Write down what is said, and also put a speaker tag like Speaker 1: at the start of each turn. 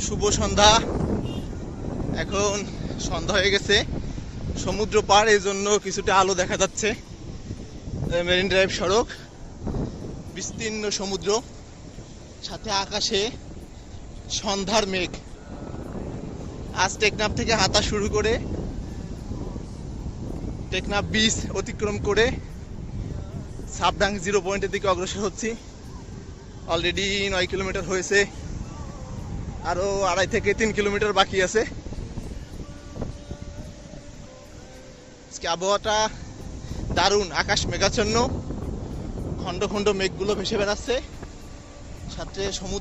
Speaker 1: শুভ সন্ধ্যা। এখন সন্ধ্যা হয়ে গেছে, সমুদ্র পার, এই জন্য কিছুটা আলো দেখা যাচ্ছে। মেরিন ড্রাইভ সড়ক, বিস্তীর্ণ সমুদ্র, সাথে আকাশে সন্ধ্যার মেঘ। আজ টেকনাফ থেকে হাঁটা শুরু করে টেকনাফ বিচ অতিক্রম করে সাবডাং 0 পয়েন্টের দিকে অগ্রসর হচ্ছি। অলরেডি 9 কিলোমিটার হয়েছে, আরো 2.5 থেকে 3 কিলোমিটার বাকি আছে। আজকে আবহাওয়াটা দারুণ, আকাশ মেঘাচ্ছন্ন, খন্ড খন্ড মেঘগুলো ভেসে বেড়াচ্ছে, সাথে সমুদ্র